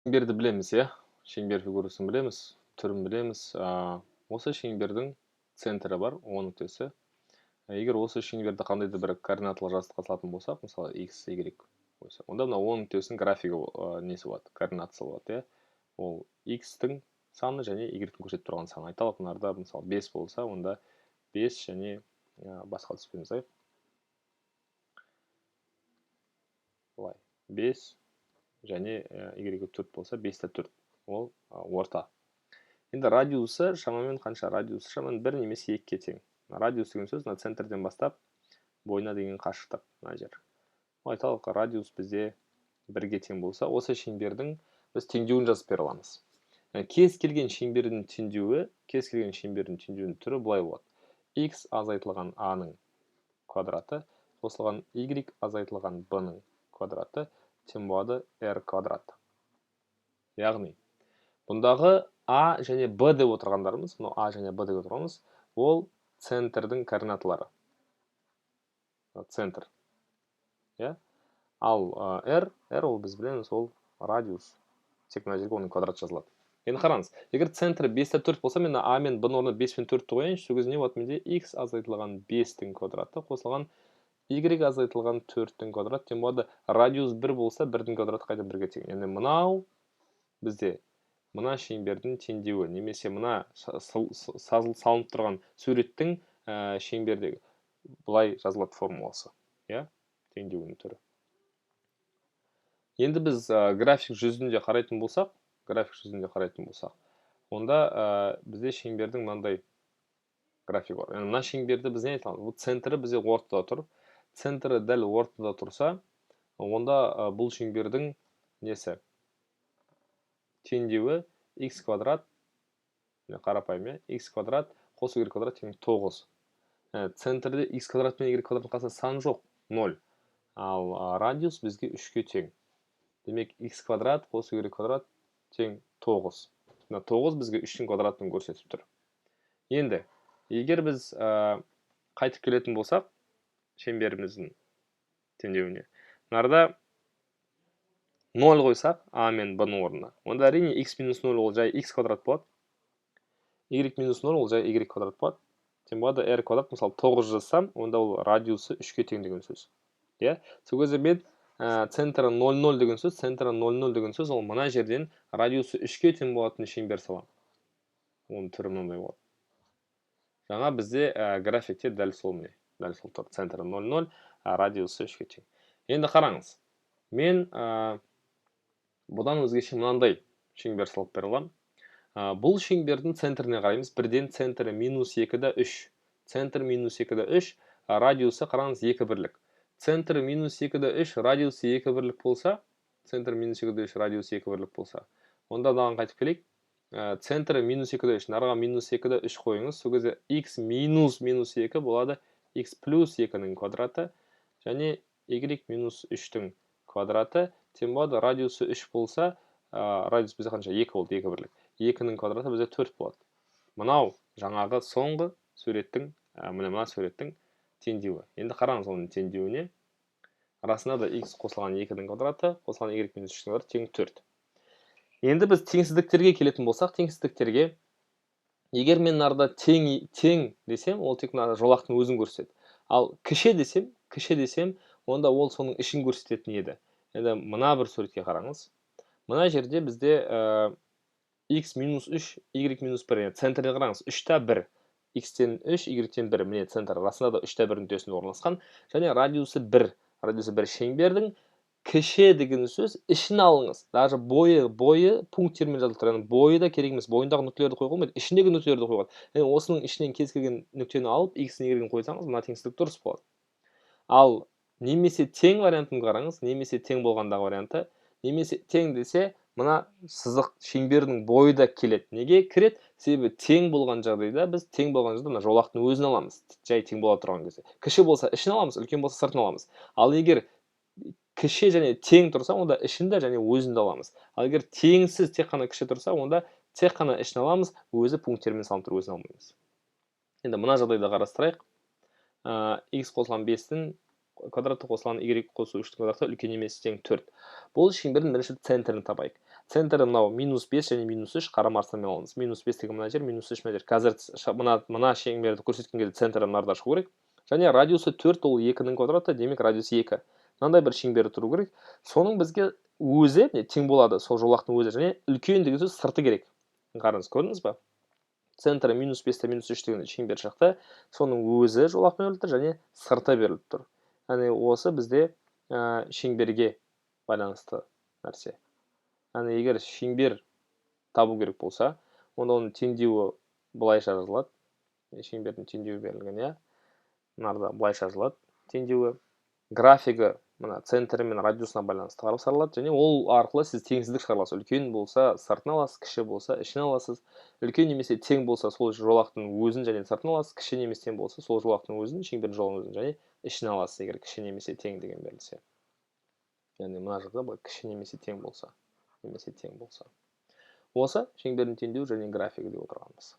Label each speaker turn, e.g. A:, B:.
A: Шеңберді білеміз, иә? Шеңбер фигурасын білеміз, түрін білеміз. Осы шеңбердің центрі бар, О нүктесі. Егер осы шеңберді қандай да бір координаталы жазықтыққа салатын болсақ, мысалы x, y қойса, онда мына О нүктесінің графигі несі болады, координатасы болады, иә? Ол x-тің саны және y-тің көрсетіп тұрған саны. Айталық, мынарда мысалы 5 болса, онда 5 және басқа түспен жазайық. Былай, 5 және y-ге 4 болса, 5-те 4. Ол орта. Енді радиусы шамамен қанша? Радиусы шамамен 1 немесе 2-ге тең. Радиус деген сөз, мына центрден бастап бойына деген қашықтық, мына жер. Айталық, радиус бізде 1-ге тең болса, осы шеңбердің біз теңдеуін жазып бере аламыз. Кез келген шеңбердің теңдеуінің түрі былай болады. X азайтылған a-ның квадраты қосылған y азайтылған b-ның квадраты тең болады r квадрат. Яғни, бұндағы A және B деп отырғандарымыз, мынау A және B деп отырғанымыз, ол центрдің координаталары. Центр. Ал R ол біз білеміз, ол радиус. Тек мына жерге оның квадрат жазылады. Енді қараңыз, егер центрі 5-те 4 болса, мен A мен B-ның орнына 5 пен 4-ті қояйыншы, сол кезде не болады менде? X азайтылған 5-тің квадраты қосылған Y азайтылған 4-тің квадраты тең болады. Радиус 1 болса, 1-дің квадраты қайта 1-ге тең. Яғни мынау бізде мына шеңбердің теңдеуі, немесе мына салынып тұрған суреттің шеңбердегі бұлай жазылады формуласы. Теңдеуінің түрі. Енді біз график жүзінде қарайтын болсақ, онда бізде шеңбердің мынандай график бар. Мына шеңберді біз не айтамыз? Бұл центрі бізде ортада тұр. Центрі дәл ортада тұрса, онда бұл шеңбердің несі? Теңдеуі x квадрат, қарапайым, x квадрат қос y квадрат тең 9. Центрде x квадрат пен y квадраттың қасында сан жоқ, 0. Ал радиус бізге 3-ге тең. Демек, x квадрат қос y квадрат тең 9. 9 бізге 3-тің квадратын көрсетіп тұр. Енді, егер біз қайтып келетін болсақ, шеңберіміздің теңдеуіне, мынарда 0 қойсақ, a мен b-ның орнына. Онда әрине x минус 0 ол жай x квадрат болады. Y минус 0 ол жай y квадрат болады. Тең болады r квадрат, мысалы 9 жазсам, онда ол радиусы 3-ге тең деген сөз. Сол кезде мен центрі 0,0 деген сөз, ол мына жерден радиусы 3-ге тең болатын шеңбер салам. Оның түрі мынандай болады. Жаңа бізде графикте дәл сол тұр. Центрі 0,0, радиусы 3-ге тең. Енді қараңыз. Мен бұдан өзгеше мынандай шеңбер салып бере аламын. Бұл шеңбердің центріне қараймыз. Бірден центрі минус 2-да 3. Центр минус 2-да 3, радиусы қараңыз 2 бірлік. Центр минус 2-да 3, радиусы 2 бірлік болса, онда даған қайтып келейік. Центрі минус 2-да 3, нарға минус 2-да 3 қойыңыз. Сол кезде x минус 2 болады x плюс 2-ның квадраты, және y минус 3-тің квадраты тең болады. Радиусы 3 болса, радиус бізде қанша? 2 болды, 2 бірлік. 2-ның квадраты бізде 4 болады. Мынау жаңағы соңғы суреттің, мына суреттің теңдеуі. Енді қараңыз оның теңдеуіне. Арасында да x қосылған 2-дің квадраты, қосылған y минус 3-тің квадраты тең 4. Енді біз теңсіздіктерге келетін болсақ, теңсіздіктерге егер мен нарда тең десем, ол тек жолақтың өзін көрсетеді. Ал кіші десем, онда ол соның ішін көрсететін еді. Енді мына бір суретке қараңыз. Мына жерде бізде x минус 3, y минус 1. Центріне қараңыз, 3-та 1. X-тен 3, Y-тен 1. Міне центр расында да 3-та 1 нүктесінде орналасқан. Және радиусы 1. Радиусы 1 шеңбердің кіші деген сөз ішін алыңыз. Даже бойы пункттермен жазылып тұр. Бойы да керек емес. Бойындағы нүктелерді қойға болмайды, ішіндегі нүктелерді қойға. Осының ішінен кез келген нүктені алып, x-ін y-ін қойсаңыз, мына теңсіздік дұрыс болады. Ал немесе тең вариантын қараңыз, немесе тең болғандағы варианты, немесе тең десе, мына сызық шеңбердің бойы да келеді. Неге кіреді? Себебі тең болған жағдайда біз тең болған жағдайда мына жолақтың өзін аламыз. Жай тең бола тұрған кезде. Кіші болса ішін аламыз, үлкен болса сыртын аламыз. Ал егер кіші және тең тұрса, онда ішінде және өзінде аламыз. Ал егер теңсіз тек қана кіші тұрса, онда тек қана ішін аламыз, өзі пункттермен салынып тұр, өзін алмаймыз. Енді мына жағдайда қарастырайық. X қосылған 5-тің квадраты қосылған y қосу 3-тің квадраты үлкен емес тең 4. Бұл шеңбердің бірінші центрін табайық. центрі мынау -5 және -3 қарама-қарсы аламыз. -5 деген мына жер, -3 мына жер. Қазір мына шеңберді көрсеткен кезде центрі мынарда шығу керек. Және радиусы 4 ол 2-ның квадраты, демек радиусы 2. Мынандай бір шеңбер тұру керек. Соның бізге өзі тең болады, сол жолақтың өзі, және үлкен деген сөз сырты керек. Қараңыз, көрдіңіз ба? Центрі -5 -3 деген шеңбер шықты. Соның өзі жолақ беріліп тұр және сырты беріліп тұр. Яғни осы бізде шеңберге байланысты нәрсе. Яғни егер шеңбер табу керек болса, онда оның теңдеуі былайша жазылады. Шеңбердің теңдеуі берілген, иә. Мынарда былайша жазылады теңдеуі. Графигі мына центрі мен радиусына байланысты қарастырылады, және ол арқылы сіз теңсіздік шығарасыз. Үлкен болса сыртын аласыз, кіші болса ішін аласыз. Үлкен немесе тең болса сол жолақтың өзін және сыртын аласыз, кіші немесе тең болса сол жолақтың өзін, шеңбердің жолағының өзін және ішін аласыз, егер кіші немесе тең деген берілсе. Яғни мына жақта бұл кіші немесе тең болса. Осы шеңбердің теңдеуі және графигі деп отырғанымыз.